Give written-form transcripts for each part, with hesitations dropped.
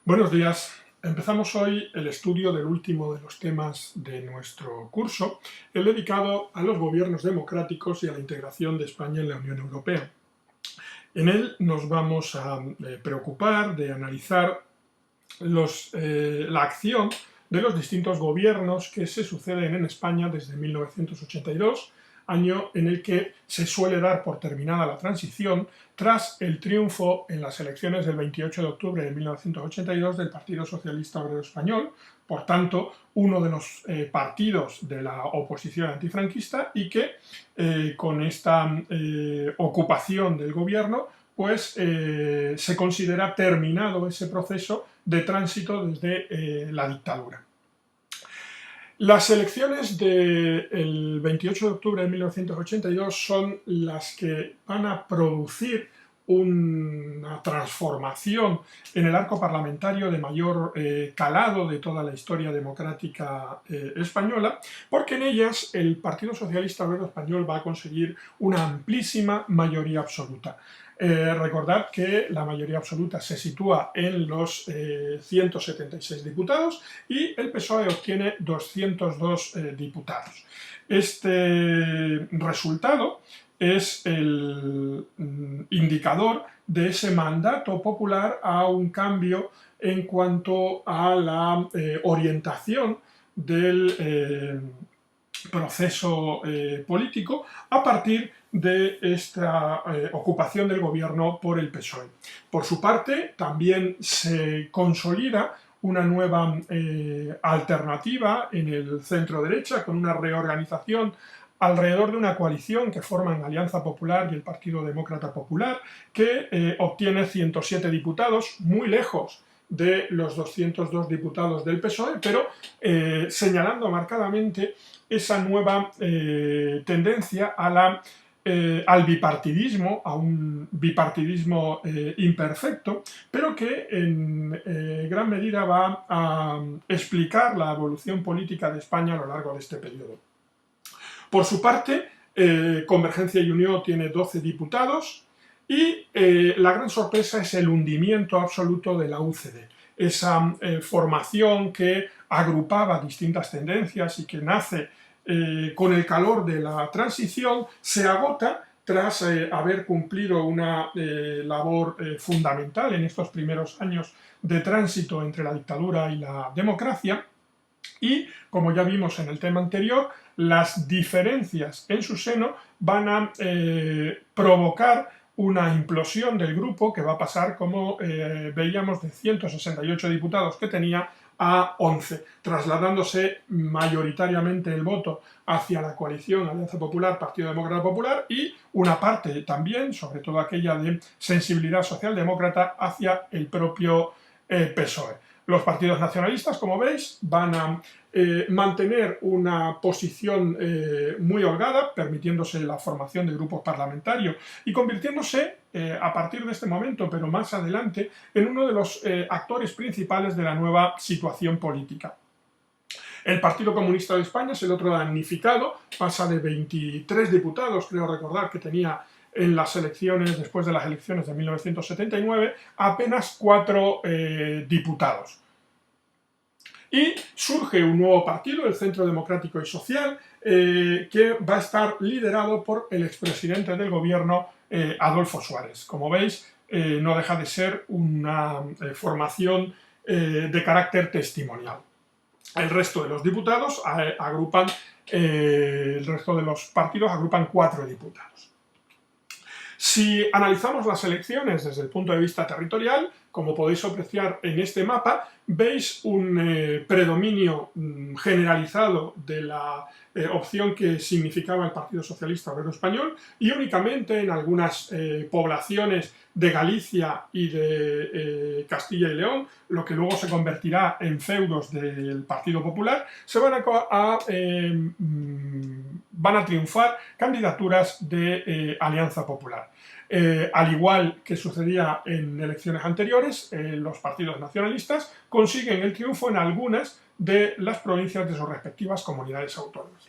Buenos días. Empezamos hoy el estudio del último de los temas de nuestro curso, el dedicado a los gobiernos democráticos y a la integración de España en la Unión Europea. En él nos vamos a preocupar de analizar la acción de los distintos gobiernos que se suceden en España desde 1982, año en el que se suele dar por terminada la transición tras el triunfo en las elecciones del 28 de octubre de 1982 del Partido Socialista Obrero Español, por tanto, uno de los partidos de la oposición antifranquista y que con esta ocupación del gobierno pues se considera terminado ese proceso de tránsito desde la dictadura. Las elecciones del 28 de octubre de 1982 son las que van a producir una transformación en el arco parlamentario de mayor calado de toda la historia democrática española, porque en ellas el Partido Socialista Obrero Español va a conseguir una amplísima mayoría absoluta. Recordad que la mayoría absoluta se sitúa en los 176 diputados y el PSOE obtiene 202 diputados. Este resultado es el indicador de ese mandato popular a un cambio en cuanto a la orientación del proceso político a partir de esta ocupación del gobierno por el PSOE. Por su parte, también se consolida una nueva alternativa en el centro derecha con una reorganización alrededor de una coalición que forman Alianza Popular y el Partido Demócrata Popular, que obtiene 107 diputados, muy lejos de los 202 diputados del PSOE, pero señalando marcadamente esa nueva tendencia al bipartidismo, a un bipartidismo imperfecto, pero que en gran medida va a explicar la evolución política de España a lo largo de este periodo. Por su parte, Convergencia y Unió tiene 12 diputados y la gran sorpresa es el hundimiento absoluto de la UCD. Esa formación que agrupaba distintas tendencias y que nace con el calor de la transición, se agota tras haber cumplido una labor fundamental en estos primeros años de tránsito entre la dictadura y la democracia. Y, como ya vimos en el tema anterior, las diferencias en su seno van a provocar una implosión del grupo que va a pasar, como veíamos, de 168 diputados que tenía a 11, trasladándose mayoritariamente el voto hacia la coalición Alianza Popular, Partido Demócrata Popular y una parte también, sobre todo aquella de sensibilidad socialdemócrata, hacia el propio PSOE. Los partidos nacionalistas, como veis, van a mantener una posición muy holgada, permitiéndose la formación de grupos parlamentarios y convirtiéndose, a partir de este momento, pero más adelante, en uno de los actores principales de la nueva situación política. El Partido Comunista de España es el otro damnificado, pasa de 23 diputados, creo recordar que tenía en las elecciones, después de las elecciones de 1979, apenas 4 diputados. Y surge un nuevo partido, el Centro Democrático y Social, que va a estar liderado por el expresidente del gobierno, Adolfo Suárez. Como veis, no deja de ser una formación de carácter testimonial. El resto de los diputados el resto de los partidos agrupan 4 diputados. Si analizamos las elecciones desde el punto de vista territorial, como podéis apreciar en este mapa, veis un predominio generalizado de la opción que significaba el Partido Socialista Obrero Español y únicamente en algunas poblaciones de Galicia y de Castilla y León, lo que luego se convertirá en feudos del Partido Popular, se van a triunfar candidaturas de Alianza Popular. Al igual que sucedía en elecciones anteriores, los partidos nacionalistas consiguen el triunfo en algunas de las provincias de sus respectivas comunidades autónomas.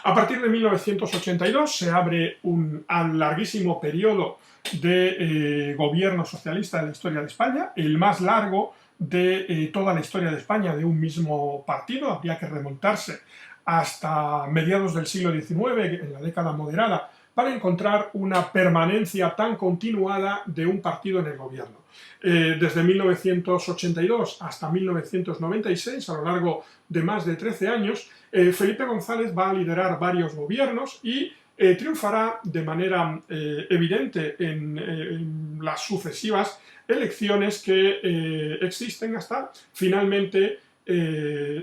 A partir de 1982 se abre un larguísimo periodo de gobierno socialista de la historia de España, el más largo de toda la historia de España de un mismo partido. Habría que remontarse hasta mediados del siglo XIX, en la década moderada, para encontrar una permanencia tan continuada de un partido en el gobierno. Desde 1982 hasta 1996, a lo largo de más de 13 años, Felipe González va a liderar varios gobiernos y triunfará de manera evidente en las sucesivas elecciones que existen hasta finalmente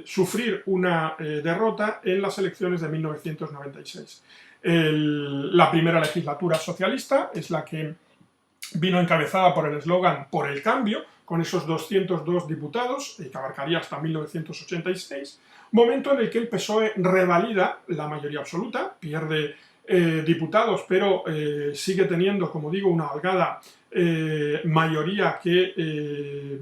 sufrir una derrota en las elecciones de 1996. La primera legislatura socialista es la que vino encabezada por el eslogan "Por el cambio", con esos 202 diputados, que abarcaría hasta 1986, momento en el que el PSOE revalida la mayoría absoluta, pierde diputados, pero sigue teniendo, como digo, una holgada mayoría que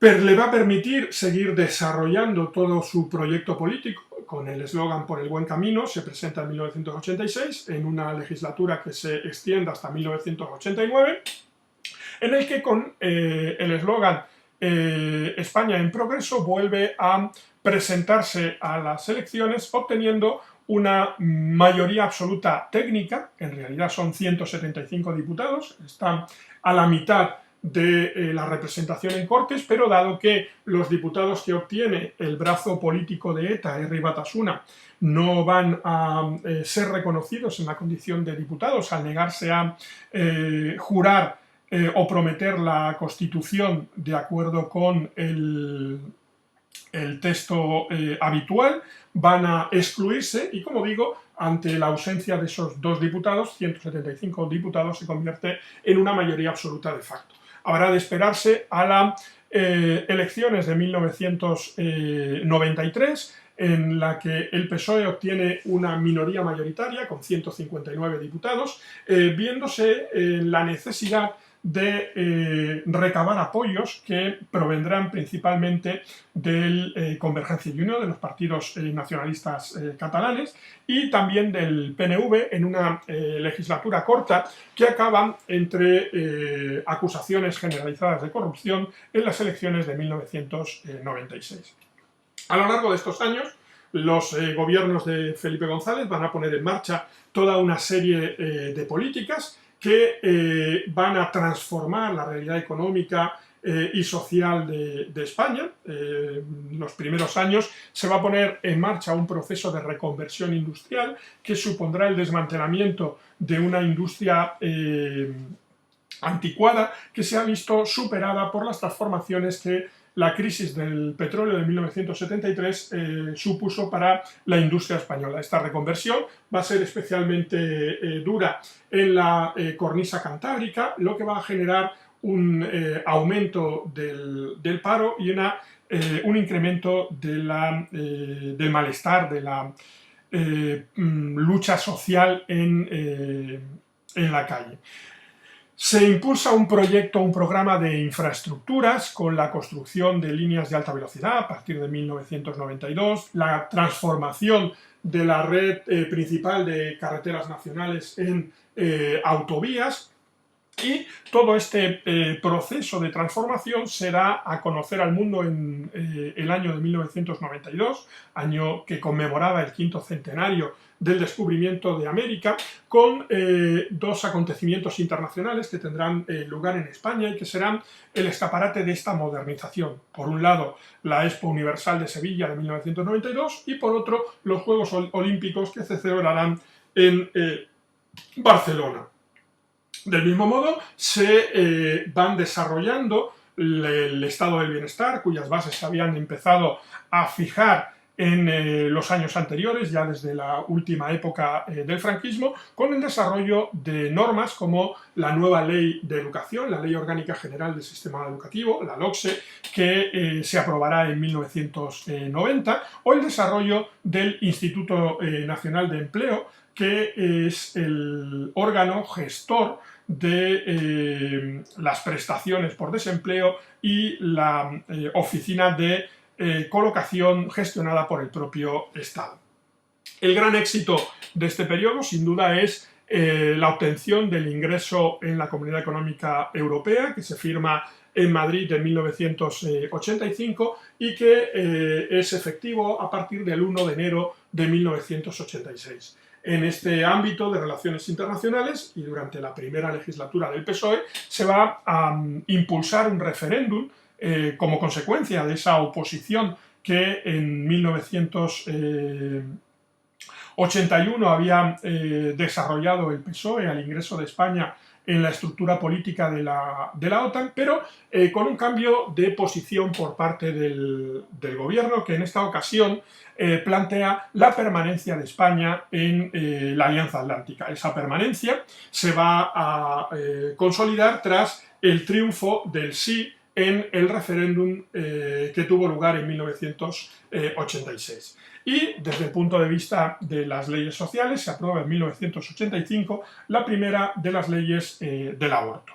le va a permitir seguir desarrollando todo su proyecto político. Con el eslogan "Por el buen camino" se presenta en 1986, en una legislatura que se extiende hasta 1989, en el que con el eslogan "España en progreso" vuelve a presentarse a las elecciones, obteniendo una mayoría absoluta técnica. En realidad son 175 diputados, están a la mitad de la representación en Cortes, pero dado que los diputados que obtiene el brazo político de ETA, Herri Batasuna, no van a ser reconocidos en la condición de diputados al negarse a jurar o prometer la Constitución de acuerdo con el texto habitual, van a excluirse y, como digo, ante la ausencia de esos dos diputados, 175 diputados, se convierte en una mayoría absoluta de facto. Habrá de esperarse a las elecciones de 1993, en la que el PSOE obtiene una minoría mayoritaria con 159 diputados, viéndose la necesidad de recabar apoyos que provendrán principalmente del Convergencia y Unió, de los partidos nacionalistas catalanes, y también del PNV, en una legislatura corta que acaba entre acusaciones generalizadas de corrupción en las elecciones de 1996. A lo largo de estos años, los gobiernos de Felipe González van a poner en marcha toda una serie de políticas que van a transformar la realidad económica y social de España. En los primeros años se va a poner en marcha un proceso de reconversión industrial que supondrá el desmantelamiento de una industria anticuada que se ha visto superada por las transformaciones que la crisis del petróleo de 1973 supuso para la industria española. Esta reconversión va a ser especialmente dura en la cornisa cantábrica, lo que va a generar un aumento del paro y un incremento del malestar, de la lucha social en la calle. Se impulsa un programa de infraestructuras con la construcción de líneas de alta velocidad a partir de 1992, la transformación de la red principal de carreteras nacionales en autovías, y todo este proceso de transformación se da a conocer al mundo en el año de 1992, año que conmemoraba el 5º centenario del descubrimiento de América, con dos acontecimientos internacionales que tendrán lugar en España y que serán el escaparate de esta modernización. Por un lado, la Expo Universal de Sevilla de 1992 y por otro, los Juegos Olímpicos que se celebrarán en Barcelona. Del mismo modo, se van desarrollando el estado del bienestar, cuyas bases se habían empezado a fijar en los años anteriores, ya desde la última época del franquismo, con el desarrollo de normas como la nueva Ley de Educación, la Ley Orgánica General del Sistema Educativo, la LOGSE, que se aprobará en 1990, o el desarrollo del Instituto Nacional de Empleo, que es el órgano gestor de las prestaciones por desempleo y la oficina de colocación gestionada por el propio Estado. El gran éxito de este periodo, sin duda, es la obtención del ingreso en la Comunidad Económica Europea, que se firma en Madrid en 1985 y que es efectivo a partir del 1 de enero de 1986. En este ámbito de relaciones internacionales y durante la primera legislatura del PSOE se va a impulsar un referéndum como consecuencia de esa oposición que en 1981 había desarrollado el PSOE al ingreso de España en la estructura política de la OTAN, pero con un cambio de posición por parte del gobierno, que en esta ocasión plantea la permanencia de España en la Alianza Atlántica. Esa permanencia se va a consolidar tras el triunfo del sí en el referéndum que tuvo lugar en 1986. Y desde el punto de vista de las leyes sociales se aprueba en 1985 la primera de las leyes del aborto.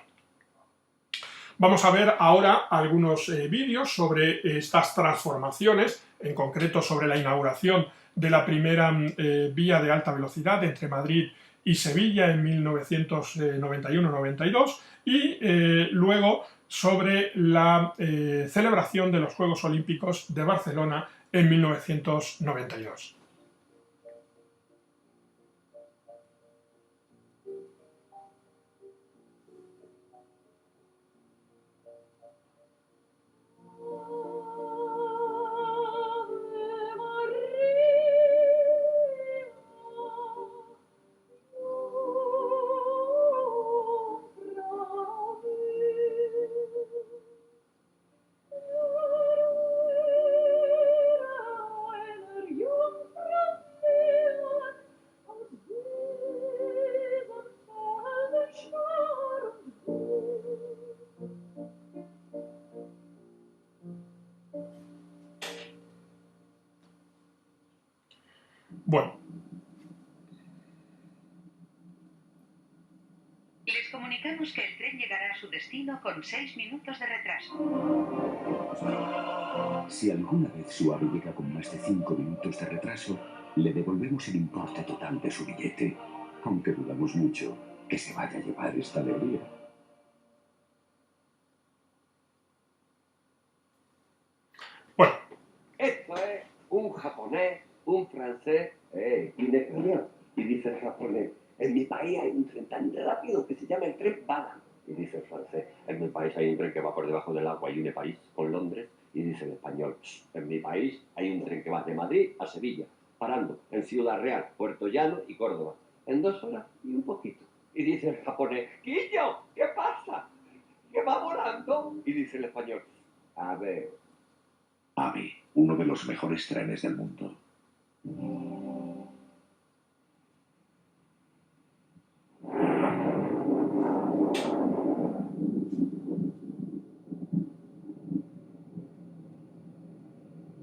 Vamos a ver ahora algunos vídeos sobre estas transformaciones, en concreto sobre la inauguración de la primera vía de alta velocidad entre Madrid y Sevilla en 1991-92 y luego sobre la celebración de los Juegos Olímpicos de Barcelona en 1992. Bueno. Les comunicamos que el tren llegará a su destino con 6 minutos de retraso. Si alguna vez su ave llega con más de 5 minutos de retraso, le devolvemos el importe total de su billete, aunque dudamos mucho que se vaya a llevar esta alegría. Bueno. Esto es un japonés, un francés y un español. Y dice el japonés, en mi país hay un tren tan rápido que se llama el tren bala. Y dice el francés, en mi país hay un tren que va por debajo del agua y une París con Londres. Y dice el español, en mi país hay un tren que va de Madrid a Sevilla, parando en Ciudad Real, Puerto Llano y Córdoba, en 2 horas y un poquito. Y dice el japonés, Quillo, ¿qué pasa? ¿Que va volando? Y dice el español, a ver... AVE, uno de los mejores trenes del mundo.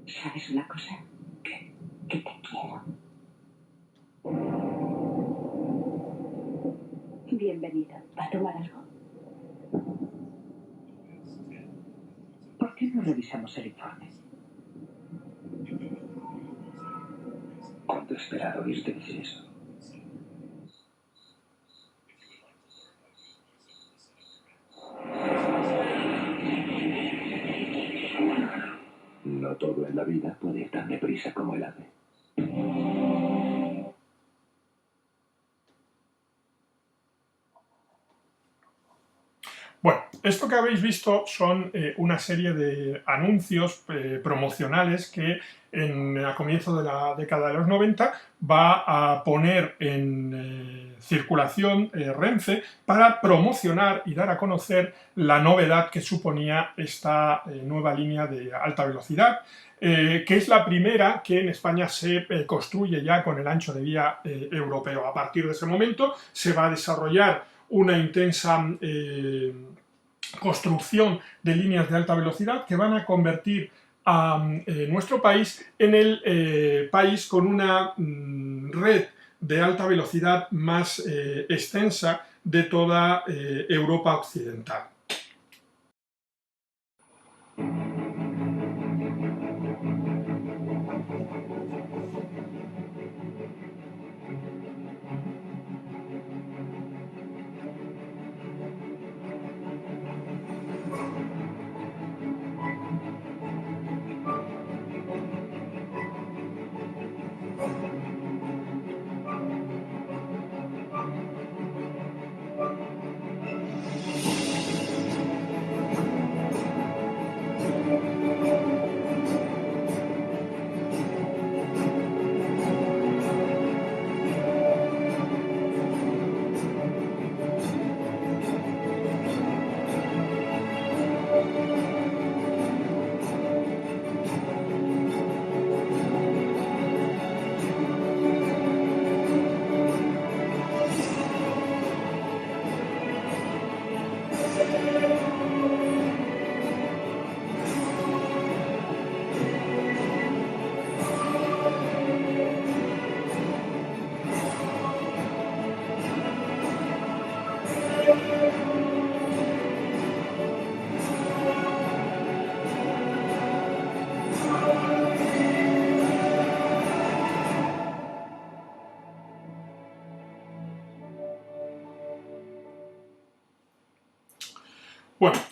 ¿Sabes una cosa? Que te quiero. Bienvenido. ¿Va a tomar algo? ¿Por qué no revisamos el informe? ¿Cuánto he esperado oírte decir eso? No todo en la vida puede ir tan deprisa como el ave. Bueno, esto que habéis visto son una serie de anuncios promocionales que a comienzo de la década de los 90 va a poner en circulación Renfe para promocionar y dar a conocer la novedad que suponía esta nueva línea de alta velocidad, que es la primera que en España se construye ya con el ancho de vía europeo. A partir de ese momento se va a desarrollar una intensa construcción de líneas de alta velocidad que van a convertir a nuestro país en el país con una red de alta velocidad más extensa de toda Europa occidental.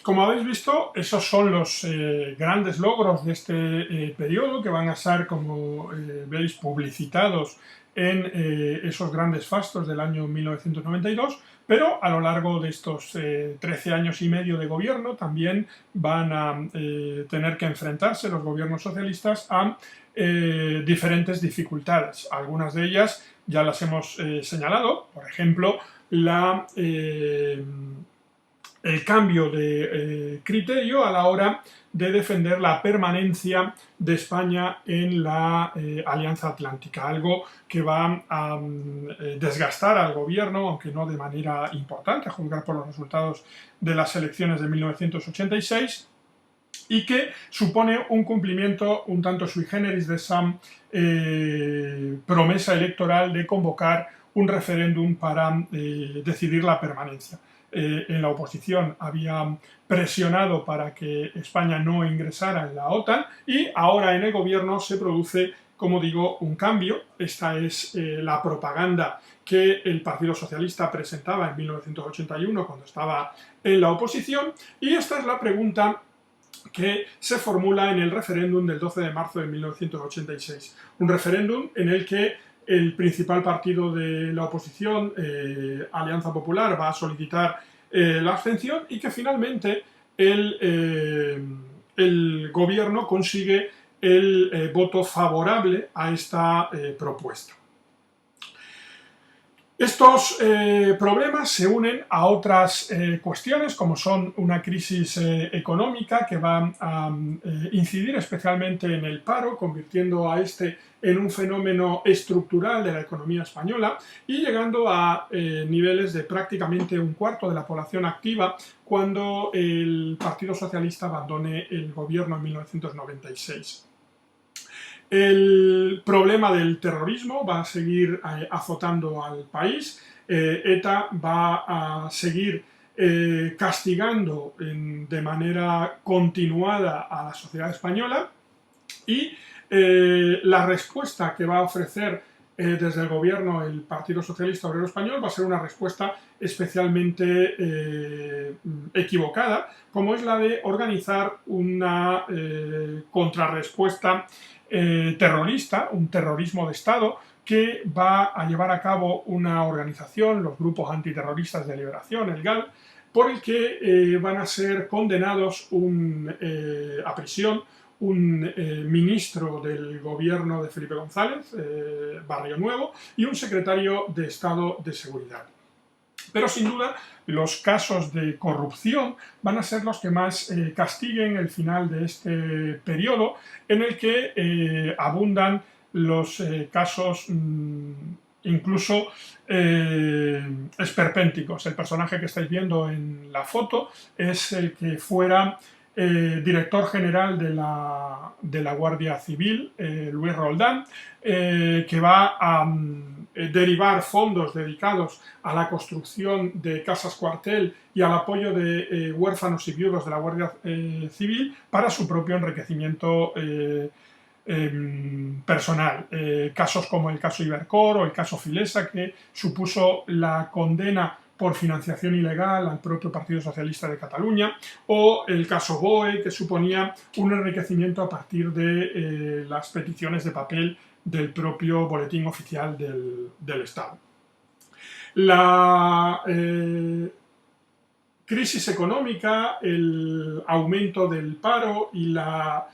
Como habéis visto, esos son los grandes logros de este periodo, que van a ser, como veis, publicitados en esos grandes fastos del año 1992, pero a lo largo de estos 13 años y medio de gobierno también van a tener que enfrentarse los gobiernos socialistas a diferentes dificultades. Algunas de ellas ya las hemos señalado, por ejemplo, el cambio de criterio a la hora de defender la permanencia de España en la Alianza Atlántica, algo que va a desgastar al gobierno, aunque no de manera importante, a juzgar por los resultados de las elecciones de 1986, y que supone un cumplimiento un tanto sui generis de esa promesa electoral de convocar un referéndum para decidir la permanencia. En la oposición había presionado para que España no ingresara en la OTAN y ahora en el gobierno se produce, como digo, un cambio. Esta es la propaganda que el Partido Socialista presentaba en 1981 cuando estaba en la oposición, y esta es la pregunta que se formula en el referéndum del 12 de marzo de 1986. Un referéndum en el que el principal partido de la oposición, Alianza Popular, va a solicitar la abstención, y que finalmente el gobierno consigue el voto favorable a esta propuesta. Estos problemas se unen a otras cuestiones, como son una crisis económica que va a incidir especialmente en el paro, convirtiendo a este en un fenómeno estructural de la economía española y llegando a niveles de prácticamente un cuarto de la población activa cuando el Partido Socialista abandone el gobierno en 1996. El problema del terrorismo va a seguir azotando al país. ETA va a seguir castigando de manera continuada a la sociedad española, y la respuesta que va a ofrecer desde el gobierno el Partido Socialista Obrero Español va a ser una respuesta especialmente equivocada, como es la de organizar una contrarrespuesta terrorista, un terrorismo de Estado, que va a llevar a cabo una organización, los Grupos Antiterroristas de Liberación, el GAL, por el que van a ser condenados a prisión un ministro del gobierno de Felipe González, Barrio Nuevo, y un secretario de Estado de Seguridad. Pero sin duda los casos de corrupción van a ser los que más castiguen el final de este periodo, en el que abundan los casos incluso esperpénticos. El personaje que estáis viendo en la foto es el que fuera director general de la Guardia Civil, Luis Roldán, que va a derivar fondos dedicados a la construcción de casas cuartel y al apoyo de huérfanos y viudos de la Guardia Civil para su propio enriquecimiento personal. Casos como el caso Ibercor o el caso Filesa, que supuso la condena por financiación ilegal al propio Partido Socialista de Cataluña, o el caso BOE, que suponía un enriquecimiento a partir de las peticiones de papel del propio Boletín Oficial del Estado. La crisis económica, el aumento del paro y la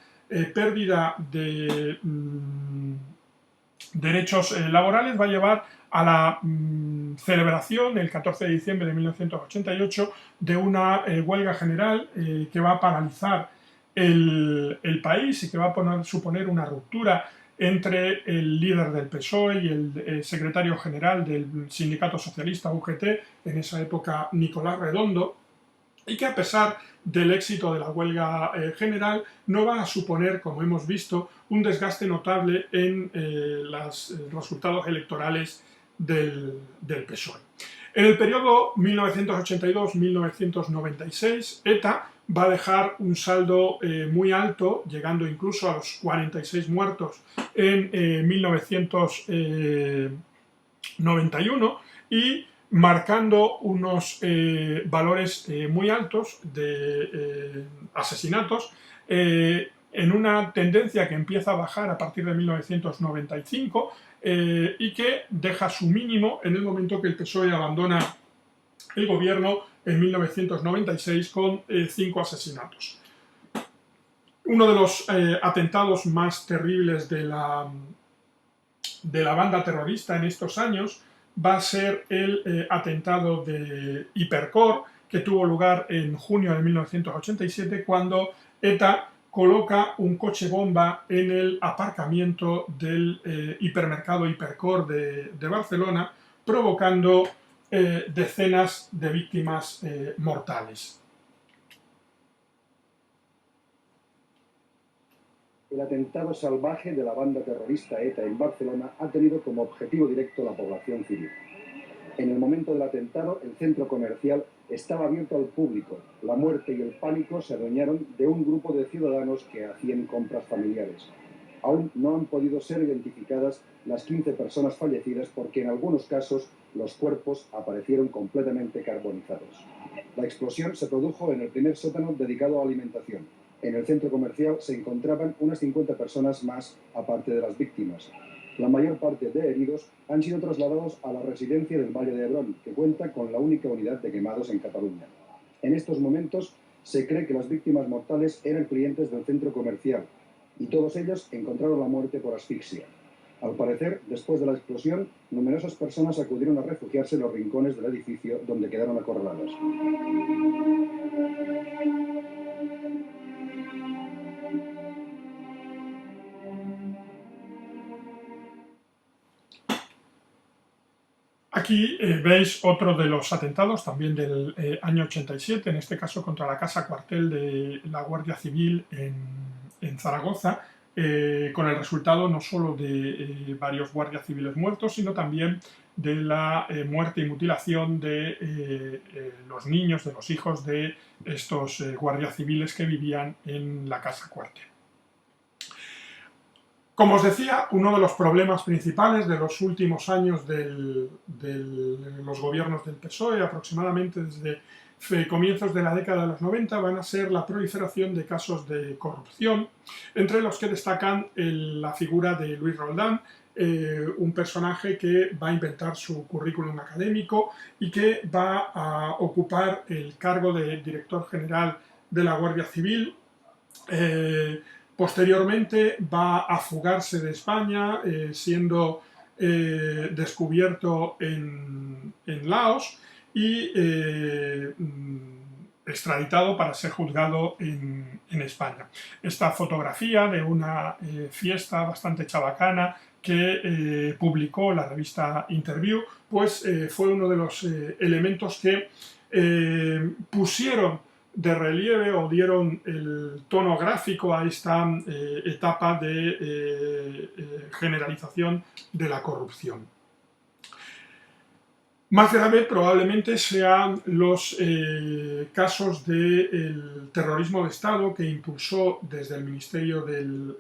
pérdida de derechos laborales va a llevar a la celebración el 14 de diciembre de 1988 de una huelga general que va a paralizar el país y que va a suponer una ruptura entre el líder del PSOE y el secretario general del sindicato socialista UGT, en esa época Nicolás Redondo, y que a pesar del éxito de la huelga general no va a suponer, como hemos visto, un desgaste notable en los resultados electorales del PSOE. En el periodo 1982-1996, ETA va a dejar un saldo muy alto, llegando incluso a los 46 muertos en 1991, y marcando unos valores muy altos de asesinatos, en una tendencia que empieza a bajar a partir de 1995 y que deja su mínimo en el momento que el PSOE abandona el gobierno en 1996 con 5 asesinatos. Uno de los atentados más terribles de la banda terrorista en estos años va a ser el atentado de Hipercor, que tuvo lugar en junio de 1987, cuando ETA coloca un coche bomba en el aparcamiento del hipermercado Hipercor de Barcelona, provocando decenas de víctimas mortales. El atentado salvaje de la banda terrorista ETA en Barcelona ha tenido como objetivo directo la población civil. En el momento del atentado, el centro comercial estaba abierto al público. La muerte y el pánico se adueñaron de un grupo de ciudadanos que hacían compras familiares. Aún no han podido ser identificadas las 15 personas fallecidas porque en algunos casos los cuerpos aparecieron completamente carbonizados. La explosión se produjo en el primer sótano dedicado a alimentación. En el centro comercial se encontraban unas 50 personas más, aparte de las víctimas. La mayor parte de heridos han sido trasladados a la residencia del Valle de Hebrón, que cuenta con la única unidad de quemados en Cataluña. En estos momentos se cree que las víctimas mortales eran clientes del centro comercial y todos ellos encontraron la muerte por asfixia. Al parecer, después de la explosión, numerosas personas acudieron a refugiarse en los rincones del edificio donde quedaron acorraladas. Aquí veis otro de los atentados, también del año 87, en este caso contra la casa cuartel de la Guardia Civil en Zaragoza, con el resultado no solo de varios guardias civiles muertos, sino también de la muerte y mutilación de los niños, de los hijos de estos guardias civiles que vivían en la casa cuartel. Como os decía, uno de los problemas principales de los últimos años de los gobiernos del PSOE, aproximadamente desde comienzos de la década de los 90, van a ser la proliferación de casos de corrupción, entre los que destacan la figura de Luis Roldán, un personaje que va a inventar su currículum académico y que va a ocupar el cargo de director general de la Guardia Civil. Posteriormente va a fugarse de España, siendo descubierto en Laos y extraditado para ser juzgado en España. Esta fotografía de una fiesta bastante chabacana que publicó la revista Interview, pues fue uno de los elementos que pusieron de relieve o dieron el tono gráfico a esta etapa de generalización de la corrupción. Más grave probablemente sean los casos del terrorismo de Estado que impulsó desde el Ministerio del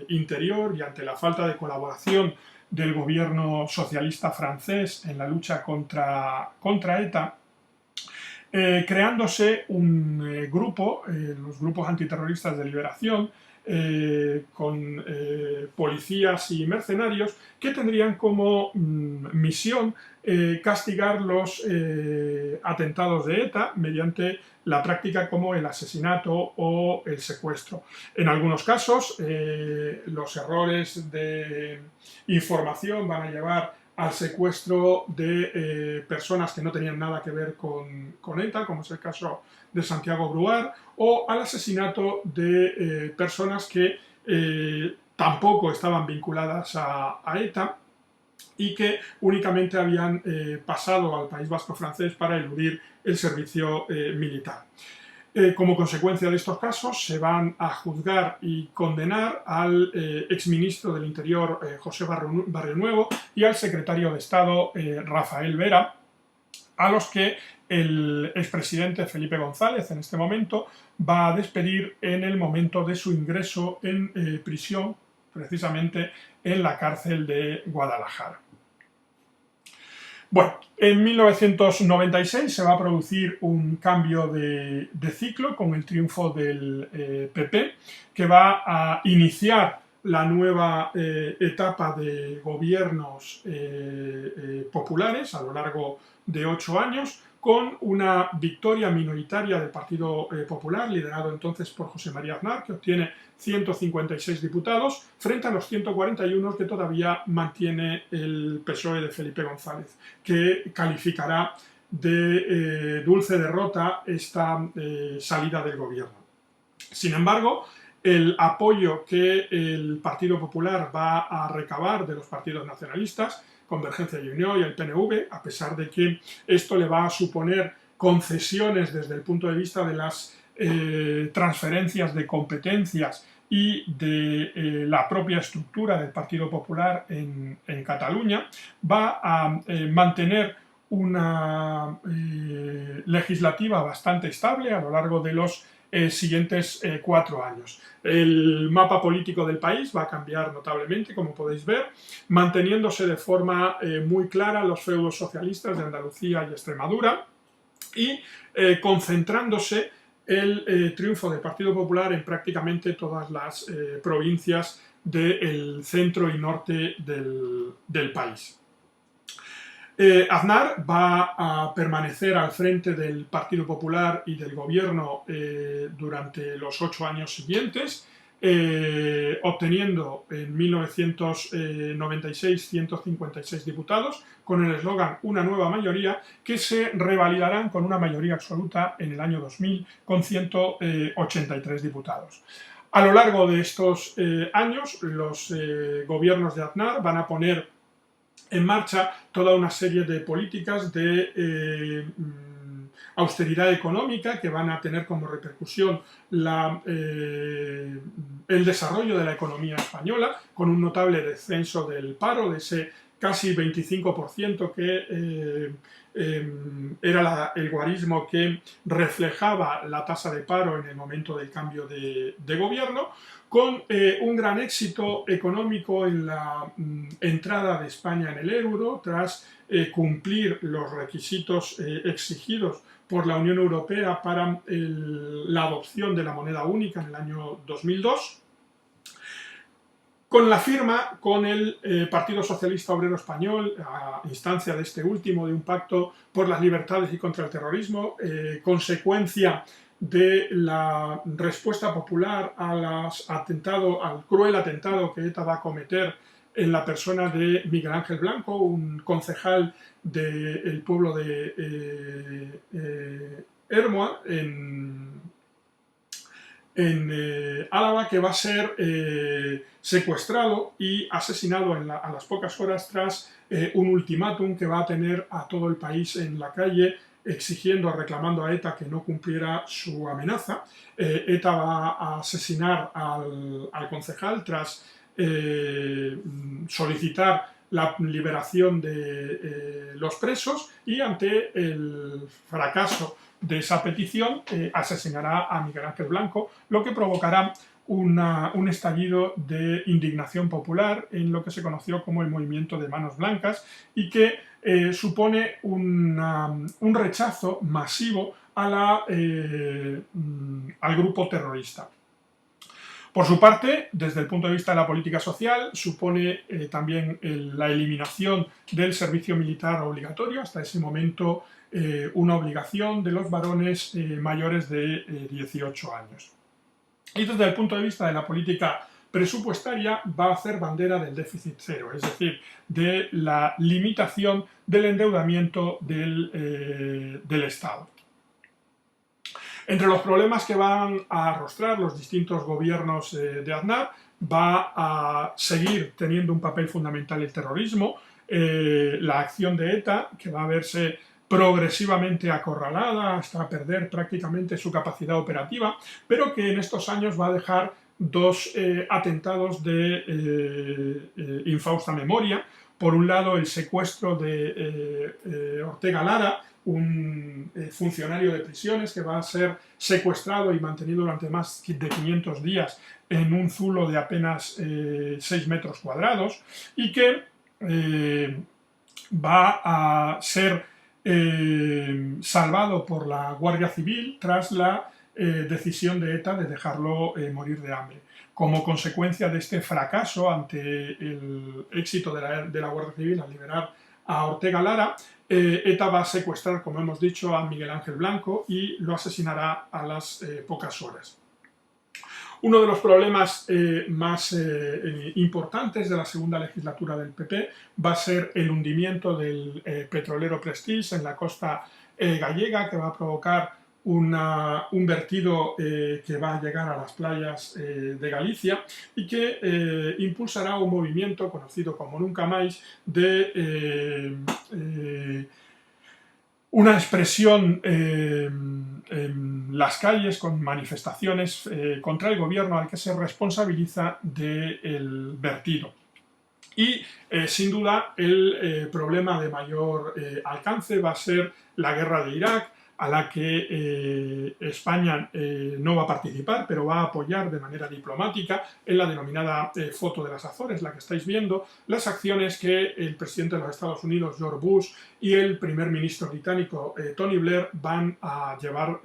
Interior y ante la falta de colaboración del gobierno socialista francés en la lucha contra ETA, creándose un grupo, los grupos antiterroristas de liberación, con policías y mercenarios que tendrían como misión castigar los atentados de ETA mediante la práctica como el asesinato o el secuestro. En algunos casos, los errores de información van a llevar al secuestro de personas que no tenían nada que ver con ETA, como es el caso de Santiago Brouard, o al asesinato de personas que tampoco estaban vinculadas a ETA y que únicamente habían pasado al País Vasco francés para eludir el servicio militar. Como consecuencia de estos casos se van a juzgar y condenar al exministro del Interior José Barrionuevo y al secretario de Estado Rafael Vera, a los que el expresidente Felipe González en este momento va a despedir en el momento de su ingreso en prisión, precisamente en la cárcel de Guadalajara. Bueno, en 1996 se va a producir un cambio de ciclo con el triunfo del PP, que va a iniciar la nueva etapa de gobiernos populares a lo largo de 8 años, con una victoria minoritaria del Partido Popular, liderado entonces por José María Aznar, que obtiene 156 diputados, frente a los 141 que todavía mantiene el PSOE de Felipe González, que calificará de dulce derrota esta salida del gobierno. Sin embargo, el apoyo que el Partido Popular va a recabar de los partidos nacionalistas, Convergencia y Unió y el PNV, a pesar de que esto le va a suponer concesiones desde el punto de vista de las transferencias de competencias y de la propia estructura del Partido Popular en Cataluña, va a mantener una legislativa bastante estable a lo largo de los siguientes 4 años. El mapa político del país va a cambiar notablemente, como podéis ver, manteniéndose de forma muy clara los feudos socialistas de Andalucía y Extremadura y concentrándose el triunfo del Partido Popular en prácticamente todas las provincias del centro y norte del país. Aznar va a permanecer al frente del Partido Popular y del gobierno durante los 8 años siguientes, obteniendo en 1996 156 diputados, con el eslogan "Una nueva mayoría", que se revalidarán con una mayoría absoluta en el año 2000 con 183 diputados. A lo largo de estos años, los gobiernos de Aznar van a poner en marcha toda una serie de políticas de austeridad económica que van a tener como repercusión el desarrollo de la economía española, con un notable descenso del paro, de ese casi 25% que era el guarismo que reflejaba la tasa de paro en el momento del cambio de gobierno, con un gran éxito económico en la entrada de España en el euro, tras cumplir los requisitos exigidos por la Unión Europea para la adopción de la moneda única en el año 2002, con la firma con el Partido Socialista Obrero Español, a instancia de este último, de un pacto por las libertades y contra el terrorismo, consecuencia de la respuesta popular al cruel atentado que ETA va a cometer en la persona de Miguel Ángel Blanco, un concejal del pueblo de Hermoa, en Álava, que va a ser secuestrado y asesinado a las pocas horas tras un ultimátum que va a tener a todo el país en la calle, exigiendo, reclamando a ETA que no cumpliera su amenaza. ETA va a asesinar al concejal tras solicitar la liberación de los presos, y ante el fracaso de esa petición asesinará a Miguel Ángel Blanco, lo que provocará un estallido de indignación popular en lo que se conoció como el movimiento de Manos Blancas, y que supone un rechazo masivo al grupo terrorista. Por su parte, desde el punto de vista de la política social, supone también la eliminación del servicio militar obligatorio, hasta ese momento una obligación de los varones mayores de 18 años. Y desde el punto de vista de la política presupuestaria, va a hacer bandera del déficit cero, es decir, de la limitación del endeudamiento del Estado. Entre los problemas que van a arrostrar los distintos gobiernos de Aznar, va a seguir teniendo un papel fundamental el terrorismo, la acción de ETA, que va a verse progresivamente acorralada hasta perder prácticamente su capacidad operativa, pero que en estos años va a dejar 2 atentados de infausta memoria. Por un lado, el secuestro de Ortega Lara, un funcionario de prisiones que va a ser secuestrado y mantenido durante más de 500 días en un zulo de apenas 6 metros cuadrados, y que va a ser salvado por la Guardia Civil tras la decisión de ETA de dejarlo morir de hambre. Como consecuencia de este fracaso ante el éxito de la Guardia Civil al liberar a Ortega Lara, ETA va a secuestrar, como hemos dicho, a Miguel Ángel Blanco y lo asesinará a las pocas horas. Uno de los problemas más importantes de la segunda legislatura del PP va a ser el hundimiento del petrolero Prestige en la costa gallega, que va a provocar un vertido que va a llegar a las playas de Galicia y que impulsará un movimiento conocido como Nunca Máis de una expresión en las calles con manifestaciones contra el gobierno al que se responsabiliza del vertido. Y sin duda el problema de mayor alcance va a ser la guerra de Irak, a la que España no va a participar, pero va a apoyar de manera diplomática en la denominada foto de las Azores, la que estáis viendo, las acciones que el presidente de los Estados Unidos, George Bush, y el primer ministro británico, Tony Blair, van a llevar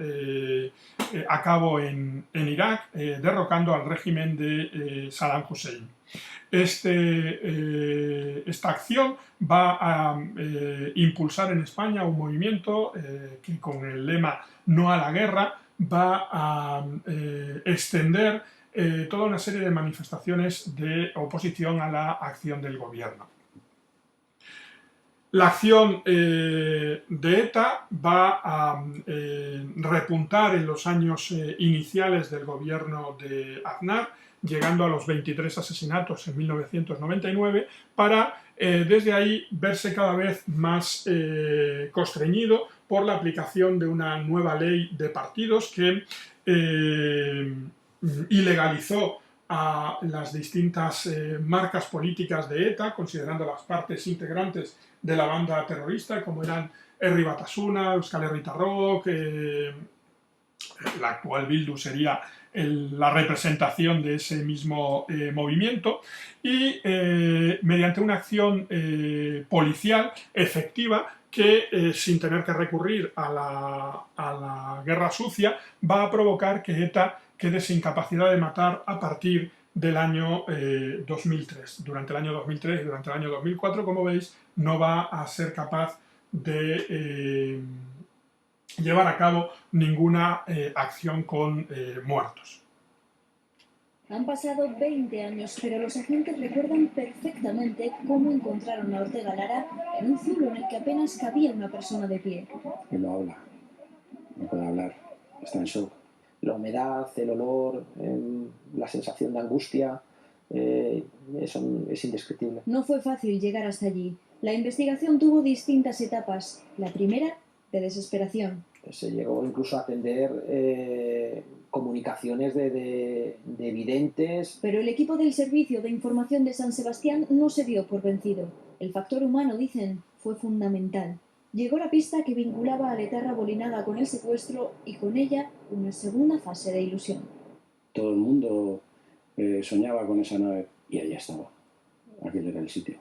a cabo en Irak, derrocando al régimen de Saddam Hussein. Esta acción va a impulsar en España un movimiento que con el lema No a la guerra va a extender toda una serie de manifestaciones de oposición a la acción del gobierno. La acción de ETA va a repuntar en los años iniciales del gobierno de Aznar, llegando a los 23 asesinatos en 1999, para desde ahí verse cada vez más constreñido por la aplicación de una nueva ley de partidos que ilegalizó a las distintas marcas políticas de ETA, considerando las partes integrantes de la banda terrorista, como eran Herri Batasuna, Euskal Herritarrok, la actual Bildu sería la representación de ese mismo movimiento, y mediante una acción policial efectiva que, sin tener que recurrir a la guerra sucia, va a provocar que ETA quede sin capacidad de matar a partir del año 2003. Durante el año 2003 y durante el año 2004, como veis, no va a ser capaz de llevar a cabo ninguna acción con muertos. Han pasado 20 años, pero los agentes recuerdan perfectamente cómo encontraron a Ortega Lara en un zulo en el que apenas cabía una persona de pie. Y no habla, no puede hablar, está en shock. La humedad, el olor, la sensación de angustia, eso es indescriptible. No fue fácil llegar hasta allí. La investigación tuvo distintas etapas. La primera, de desesperación. Se llegó incluso a atender comunicaciones de videntes. Pero el equipo del Servicio de Información de San Sebastián no se dio por vencido. El factor humano, dicen, fue fundamental. Llegó la pista que vinculaba a Letarra Bolinaga con el secuestro y con ella una segunda fase de ilusión. Todo el mundo soñaba con esa nave y allá estaba. Aquel era el sitio.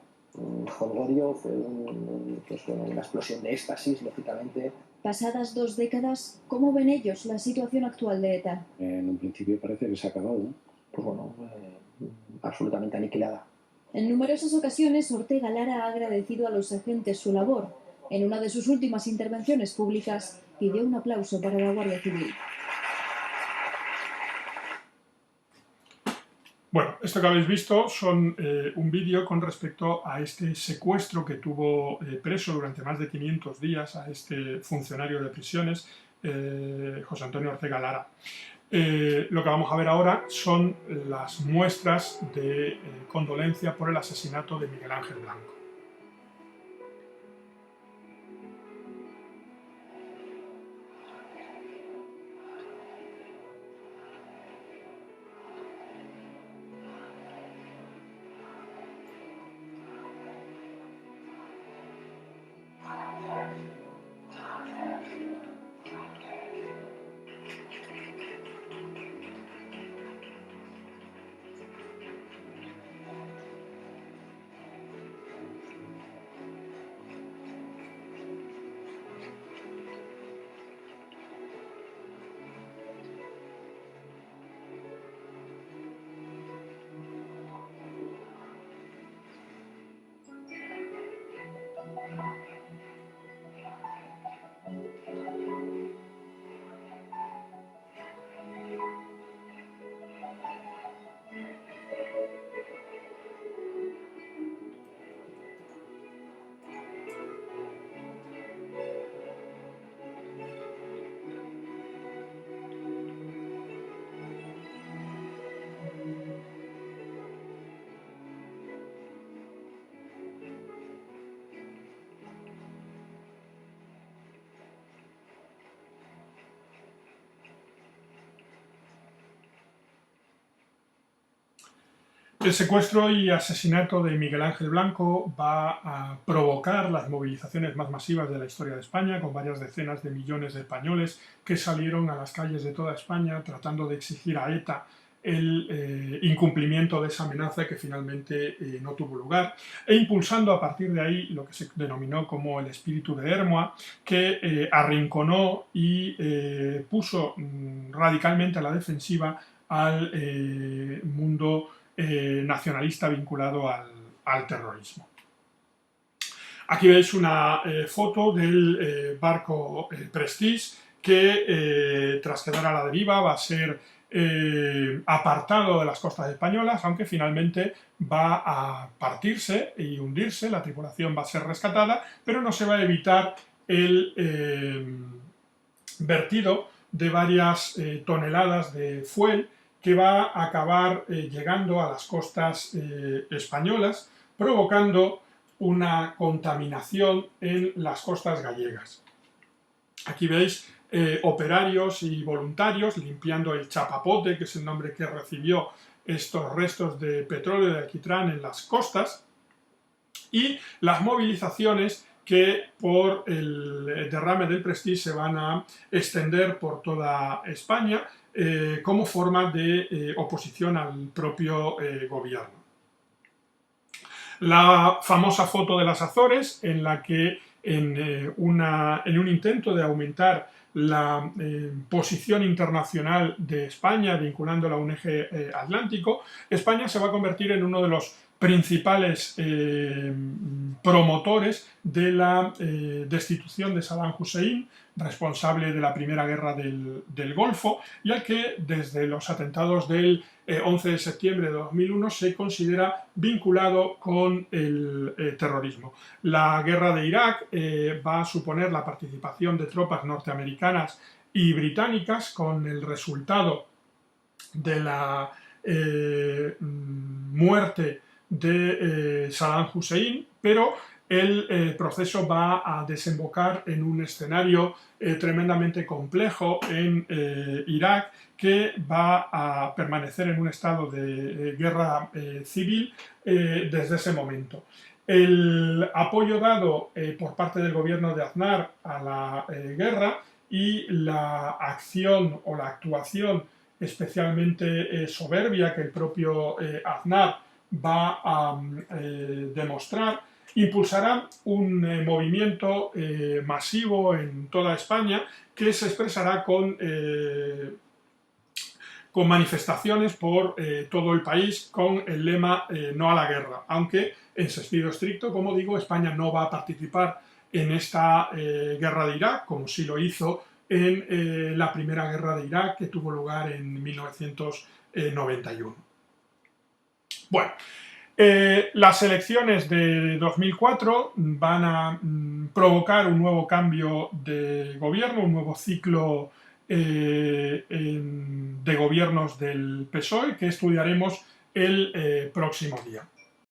Holgorio fue una explosión de éxtasis, lógicamente. Pasadas 2 décadas, ¿cómo ven ellos la situación actual de ETA? En un principio parece que se ha acabado, ¿no? Pues bueno, absolutamente aniquilada. En numerosas ocasiones, Ortega Lara ha agradecido a los agentes su labor. En una de sus últimas intervenciones públicas, pidió un aplauso para la Guardia Civil. Bueno, esto que habéis visto son un vídeo con respecto a este secuestro que tuvo preso durante más de 500 días a este funcionario de prisiones, José Antonio Ortega Lara. Lo que vamos a ver ahora son las muestras de condolencia por el asesinato de Miguel Ángel Blanco. El secuestro y asesinato de Miguel Ángel Blanco va a provocar las movilizaciones más masivas de la historia de España, con varias decenas de millones de españoles que salieron a las calles de toda España tratando de exigir a ETA el incumplimiento de esa amenaza que finalmente no tuvo lugar, e impulsando a partir de ahí lo que se denominó como el espíritu de Hermoa, que arrinconó y puso radicalmente a la defensiva al mundo nacionalista vinculado al terrorismo. Aquí veis una foto del barco Prestige que tras quedar a la deriva va a ser apartado de las costas españolas, aunque finalmente va a partirse y hundirse, la tripulación va a ser rescatada, pero no se va a evitar el vertido de varias toneladas de fuel que va a acabar llegando a las costas españolas, provocando una contaminación en las costas gallegas. Aquí veis operarios y voluntarios limpiando el chapapote, que es el nombre que recibió estos restos de petróleo de alquitrán en las costas, y las movilizaciones que por el derrame del Prestige se van a extender por toda España como forma de oposición al propio gobierno. La famosa foto de las Azores, en la que en un intento de aumentar la posición internacional de España, vinculándola a un eje atlántico, España se va a convertir en uno de los principales promotores de la destitución de Saddam Hussein, responsable de la primera guerra del Golfo, y al que desde los atentados del 11 de septiembre de 2001 se considera vinculado con el terrorismo. La guerra de Irak va a suponer la participación de tropas norteamericanas y británicas, con el resultado de la muerte de Saddam Hussein, pero el proceso va a desembocar en un escenario tremendamente complejo en Irak, que va a permanecer en un estado de guerra civil desde ese momento. El apoyo dado por parte del gobierno de Aznar a la guerra y la acción o la actuación especialmente soberbia que el propio Aznar va a demostrar, impulsará un movimiento masivo en toda España que se expresará con manifestaciones por todo el país con el lema no a la guerra, aunque en sentido estricto, como digo, España no va a participar en esta guerra de Irak, como sí lo hizo en la primera guerra de Irak, que tuvo lugar en 1991. Bueno, las elecciones de 2004 van a provocar un nuevo cambio de gobierno, un nuevo ciclo de gobiernos del PSOE, que estudiaremos el próximo día.